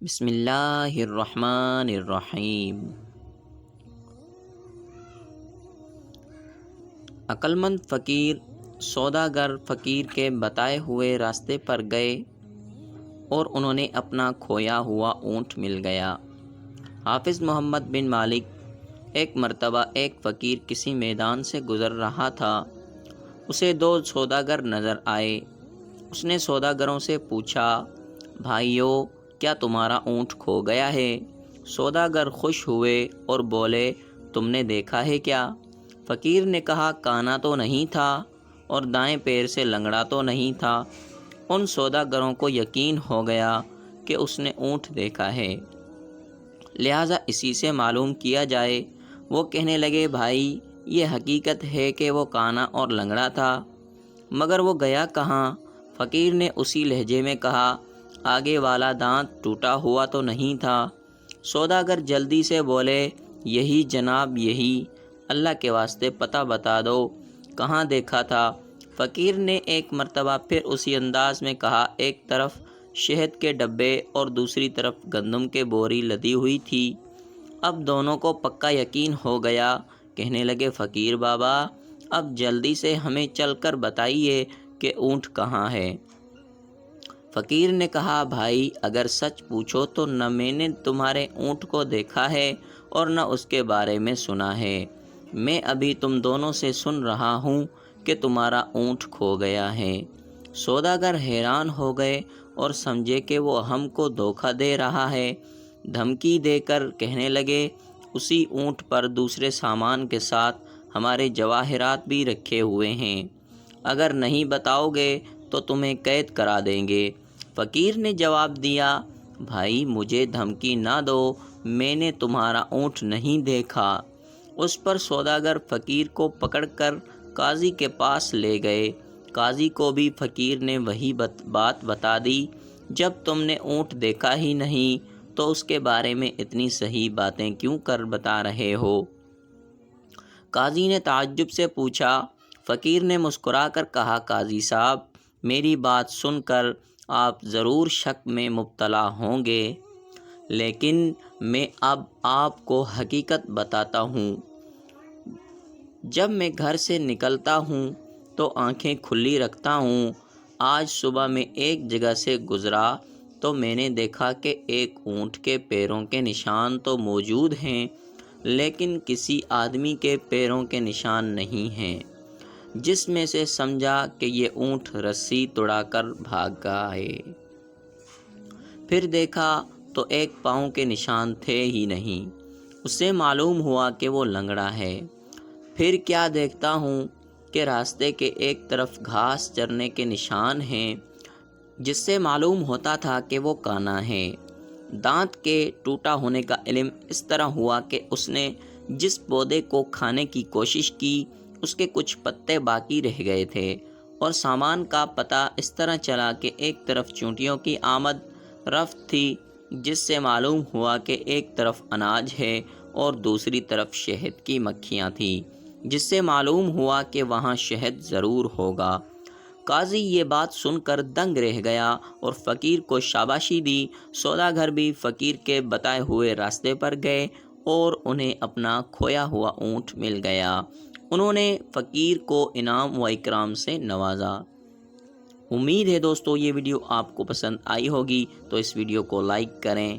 بسم اللہ الرحمن الرحیم۔ عقلمند فقیر سوداگر فقیر کے بتائے ہوئے راستے پر گئے اور انہوں نے اپنا کھویا ہوا اونٹ مل گیا۔ حافظ محمد بن مالک ایک مرتبہ ایک فقیر کسی میدان سے گزر رہا تھا۔ اسے دو سوداگر نظر آئے۔ اس نے سوداگروں سے پوچھا، بھائیو، کیا تمہارا اونٹ کھو گیا ہے؟ سوداگر خوش ہوئے اور بولے، تم نے دیکھا ہے کیا؟ فقیر نے کہا، کانا تو نہیں تھا اور دائیں پیر سے لنگڑا تو نہیں تھا۔ ان سوداگروں کو یقین ہو گیا کہ اس نے اونٹ دیکھا ہے، لہٰذا اسی سے معلوم کیا جائے۔ وہ کہنے لگے، بھائی، یہ حقیقت ہے کہ وہ کانا اور لنگڑا تھا، مگر وہ گیا کہاں؟ فقیر نے اسی لہجے میں کہا، آگے والا دانت ٹوٹا ہوا تو نہیں تھا؟ سوداگر جلدی سے بولے، یہی جناب، یہی، اللہ کے واسطے پتہ بتا دو، کہاں دیکھا تھا؟ فقیر نے ایک مرتبہ پھر اسی انداز میں کہا، ایک طرف شہد کے ڈبے اور دوسری طرف گندم کے بوری لدی ہوئی تھی۔ اب دونوں کو پکا یقین ہو گیا۔ کہنے لگے، فقیر بابا، اب جلدی سے ہمیں چل کر بتائیے کہ اونٹ کہاں ہے۔ فقیر نے کہا، بھائی، اگر سچ پوچھو تو نہ میں نے تمہارے اونٹ کو دیکھا ہے اور نہ اس کے بارے میں سنا ہے۔ میں ابھی تم دونوں سے سن رہا ہوں کہ تمہارا اونٹ کھو گیا ہے۔ سوداگر حیران ہو گئے اور سمجھے کہ وہ ہم کو دھوکہ دے رہا ہے۔ دھمکی دے کر کہنے لگے، اسی اونٹ پر دوسرے سامان کے ساتھ ہمارے جواہرات بھی رکھے ہوئے ہیں، اگر نہیں بتاؤ گے تو تمہیں قید کرا دیں گے۔ فقیر نے جواب دیا، بھائی، مجھے دھمکی نہ دو، میں نے تمہارا اونٹ نہیں دیکھا۔ اس پر سوداگر فقیر کو پکڑ کر قاضی کے پاس لے گئے۔ قاضی کو بھی فقیر نے وہی بات بتا دی، جب تم نے اونٹ دیکھا ہی نہیں تو اس کے بارے میں اتنی صحیح باتیں کیوں کر بتا رہے ہو؟ قاضی نے تعجب سے پوچھا۔ فقیر نے مسکرا کر کہا، قاضی صاحب، میری بات سن کر آپ ضرور شک میں مبتلا ہوں گے، لیکن میں اب آپ کو حقیقت بتاتا ہوں۔ جب میں گھر سے نکلتا ہوں تو آنکھیں کھلی رکھتا ہوں۔ آج صبح میں ایک جگہ سے گزرا تو میں نے دیکھا کہ ایک اونٹ کے پیروں کے نشان تو موجود ہیں، لیکن کسی آدمی کے پیروں کے نشان نہیں ہیں، جس میں سے سمجھا کہ یہ اونٹ رسی توڑا کر بھاگا ہے۔ پھر دیکھا تو ایک پاؤں کے نشان تھے ہی نہیں۔ اس سے معلوم ہوا کہ وہ لنگڑا ہے۔ پھر کیا دیکھتا ہوں کہ راستے کے ایک طرف گھاس چرنے کے نشان ہیں، جس سے معلوم ہوتا تھا کہ وہ کانا ہے۔ دانت کے ٹوٹا ہونے کا علم اس طرح ہوا کہ اس نے جس پودے کو کھانے کی کوشش کی اس کے کچھ پتے باقی رہ گئے تھے، اور سامان کا پتہ اس طرح چلا کہ ایک طرف چونٹیوں کی آمد رفت تھی، جس سے معلوم ہوا کہ ایک طرف اناج ہے اور دوسری طرف شہد کی مکھیاں تھیں، جس سے معلوم ہوا کہ وہاں شہد ضرور ہوگا۔ قاضی یہ بات سن کر دنگ رہ گیا اور فقیر کو شاباشی دی۔ سوداگر بھی فقیر کے بتائے ہوئے راستے پر گئے اور انہیں اپنا کھویا ہوا اونٹ مل گیا۔ انہوں نے فقیر کو انعام و اکرام سے نوازا۔ امید ہے دوستو یہ ویڈیو آپ کو پسند آئی ہوگی، تو اس ویڈیو کو لائک کریں۔